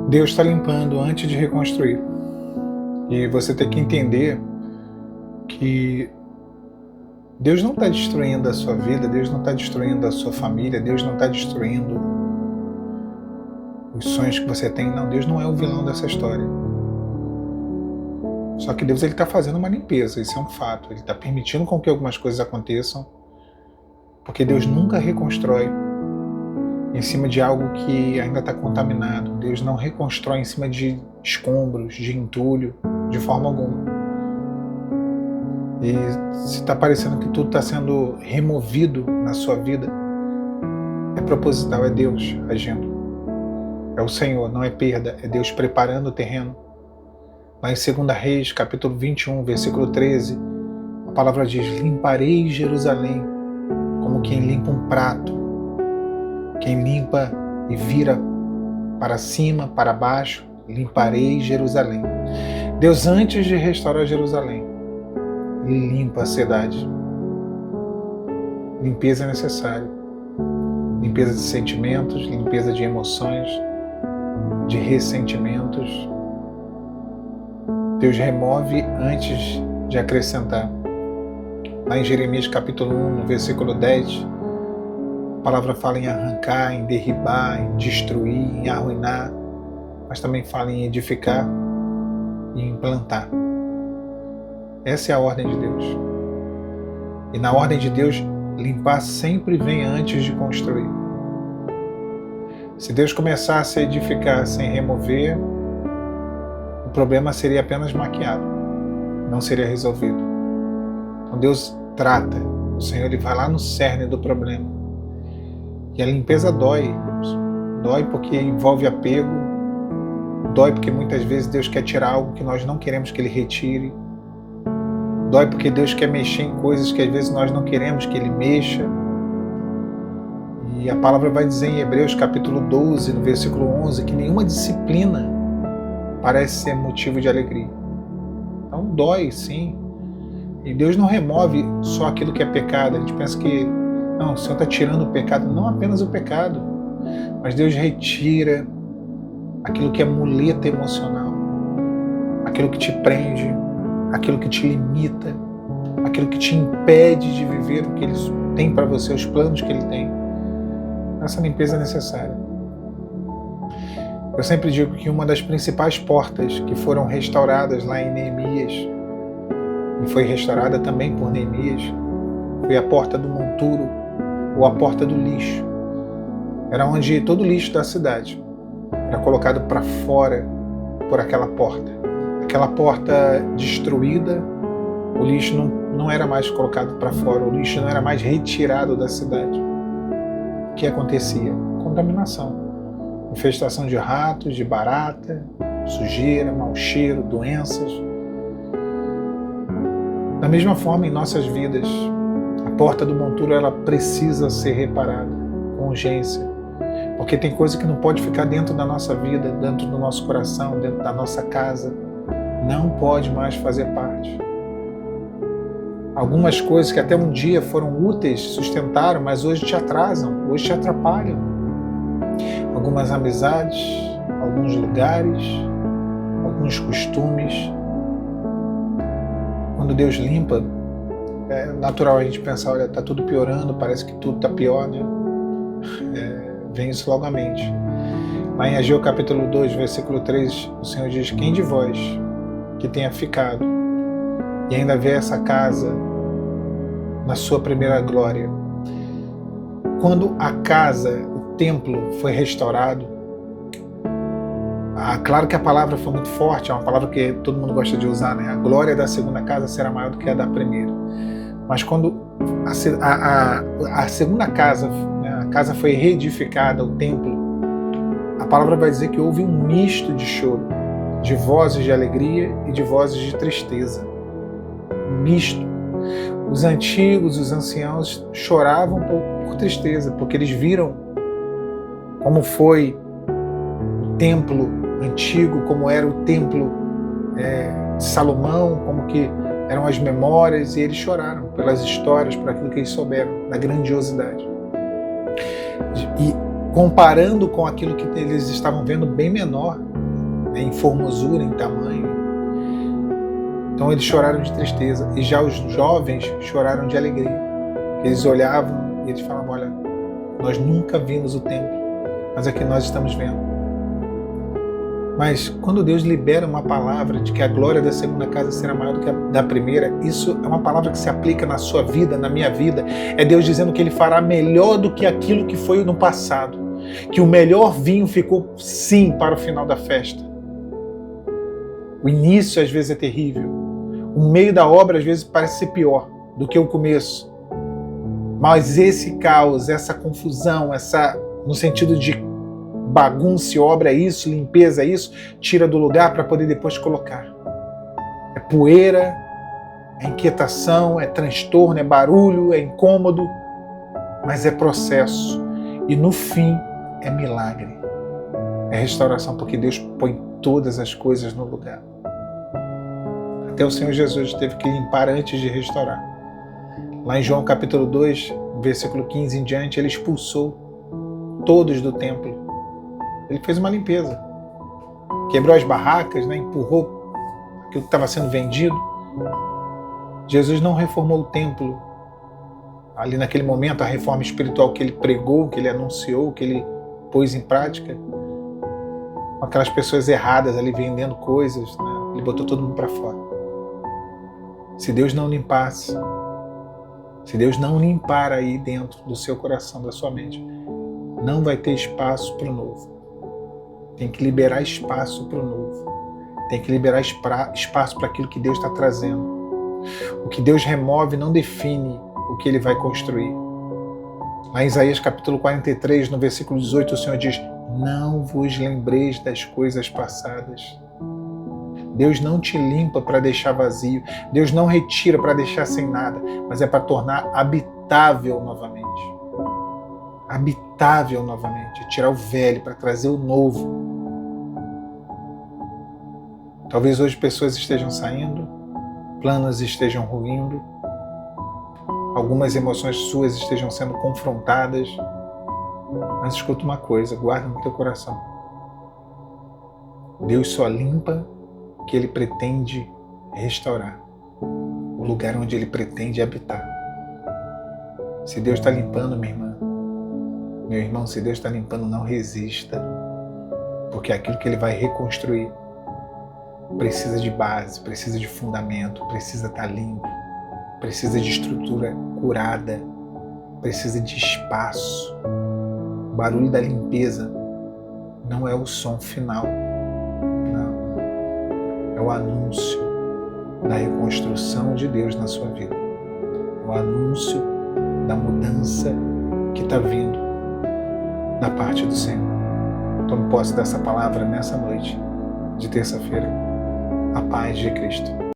Deus está limpando antes de reconstruir. E você tem que entender que Deus não está destruindo a sua vida, Deus não está destruindo a sua família, Deus não está destruindo os sonhos que você tem. Não, Deus não é o vilão dessa história. Só que Deus está fazendo uma limpeza, isso é um fato. Ele está permitindo com que algumas coisas aconteçam, porque Deus nunca reconstrói em cima de algo que ainda está contaminado. Deus não reconstrói em cima de escombros, de entulho, de forma alguma. E se está parecendo que tudo está sendo removido na sua vida, é proposital, é Deus agindo. É o Senhor, não é perda, é Deus preparando o terreno. Lá em 2 Reis, capítulo 21, versículo 13, a palavra diz: limparei Jerusalém como quem limpa um prato, quem limpa e vira para cima, para baixo, limparei Jerusalém. Deus, antes de restaurar Jerusalém, Ele limpa a cidade. Limpeza é necessária. Limpeza de sentimentos, limpeza de emoções, de ressentimentos. Deus remove antes de acrescentar. Lá em Jeremias capítulo 1, no versículo 10, a palavra fala em arrancar, em derribar, em destruir, em arruinar, mas também fala em edificar e em plantar. Essa é a ordem de Deus. E na ordem de Deus, limpar sempre vem antes de construir. Se Deus começasse a edificar sem remover, o problema seria apenas maquiado, não seria resolvido. Então Deus trata, o Senhor ele vai lá no cerne do problema. E a limpeza dói, irmãos. Dói porque envolve apego, dói porque muitas vezes Deus quer tirar algo que nós não queremos que Ele retire, dói porque Deus quer mexer em coisas que às vezes nós não queremos que Ele mexa. E a palavra vai dizer em Hebreus capítulo 12, no versículo 11, que nenhuma disciplina parece ser motivo de alegria. Então dói, sim. E Deus não remove só aquilo que é pecado. A gente pensa que não, o Senhor está tirando o pecado. Não apenas o pecado, mas Deus retira aquilo que é muleta emocional, aquilo que te prende, aquilo que te limita, aquilo que te impede de viver o que Ele tem para você, os planos que Ele tem. Essa limpeza é necessária. Eu sempre digo que uma das principais portas que foram restauradas lá em Neemias, e foi restaurada também por Neemias, foi a porta do monturo, ou a porta do lixo. Era onde todo o lixo da cidade era colocado para fora por aquela porta. Aquela porta destruída, o lixo não era mais colocado para fora, o lixo não era mais retirado da cidade. O que acontecia? Contaminação. Infestação de ratos, de barata, sujeira, mau cheiro, doenças. Da mesma forma, em nossas vidas, a porta do monturo ela precisa ser reparada com urgência, porque tem coisa que não pode ficar dentro da nossa vida, dentro do nosso coração, dentro da nossa casa. Não pode mais fazer parte. Algumas coisas que até um dia foram úteis, sustentaram, mas hoje te atrasam, hoje te atrapalham. Algumas amizades, alguns lugares, alguns costumes. Quando Deus limpa, é natural a gente pensar, olha, está tudo piorando, parece que tudo está pior, né? Vem isso logo à mente. Lá em Ageu capítulo 2, versículo 3, o Senhor diz: quem de vós que tenha ficado e ainda vê essa casa na sua primeira glória? Quando a casa, o templo foi restaurado, claro que a palavra foi muito forte, é uma palavra que todo mundo gosta de usar, né? A glória da segunda casa será maior do que a da primeira. Mas quando a segunda casa, né, a casa foi reedificada, o templo, a palavra vai dizer que houve um misto de choro, de vozes de alegria e de vozes de tristeza. Um misto. Os antigos, os anciãos choravam por tristeza, porque eles viram como foi o templo antigo, como era o templo de Salomão, como que eram as memórias, e eles choraram pelas histórias, por aquilo que eles souberam, da grandiosidade. E comparando com aquilo que eles estavam vendo bem menor, né, em formosura, em tamanho. Então eles choraram de tristeza, e já os jovens choraram de alegria. Eles olhavam e eles falavam: olha, nós nunca vimos o templo, mas aqui nós estamos vendo. Mas quando Deus libera uma palavra de que a glória da segunda casa será maior do que a da primeira, isso é uma palavra que se aplica na sua vida, na minha vida. É Deus dizendo que Ele fará melhor do que aquilo que foi no passado. Que o melhor vinho ficou sim para o final da festa. O início às vezes é terrível. O meio da obra às vezes parece ser pior do que o começo. Mas esse caos, essa confusão, no sentido de bagunça e obra é isso, limpeza é isso, tira do lugar para poder depois colocar. É poeira, é inquietação, é transtorno, é barulho, é incômodo, mas é processo. E no fim é milagre. É restauração, porque Deus põe todas as coisas no lugar. Até o Senhor Jesus teve que limpar antes de restaurar. Lá em João capítulo 2, versículo 15 em diante, Ele expulsou todos do templo. Ele fez uma limpeza. Quebrou as barracas, né? Empurrou aquilo que estava sendo vendido. Jesus não reformou o templo. Ali naquele momento, a reforma espiritual que Ele pregou, que Ele anunciou, que Ele pôs em prática, com aquelas pessoas erradas ali vendendo coisas, né? Ele botou todo mundo para fora. Se Deus não limpasse, se Deus não limpar aí dentro do seu coração, da sua mente, não vai ter espaço para o novo. Tem que liberar espaço para o novo. Tem que liberar espaço para aquilo que Deus está trazendo. O que Deus remove não define o que Ele vai construir. Lá em Isaías capítulo 43, no versículo 18, o Senhor diz: não vos lembreis das coisas passadas. Deus não te limpa para deixar vazio. Deus não retira para deixar sem nada, mas é para tornar habitável novamente. Habitável novamente, tirar o velho para trazer o novo. Talvez hoje pessoas estejam saindo, planos estejam ruindo, algumas emoções suas estejam sendo confrontadas, mas escuta uma coisa, guarda no teu coração. Deus só limpa o que Ele pretende restaurar, o lugar onde Ele pretende habitar. Se Deus está limpando, minha irmã, meu irmão, se Deus está limpando, não resista, porque aquilo que Ele vai reconstruir precisa de base, precisa de fundamento, precisa estar limpo, precisa de estrutura curada, precisa de espaço. O barulho da limpeza não é o som final, não. É o anúncio da reconstrução de Deus na sua vida. É o anúncio da mudança que está vindo da parte do Senhor. Tome posse dessa palavra nessa noite de terça-feira. A paz de Cristo.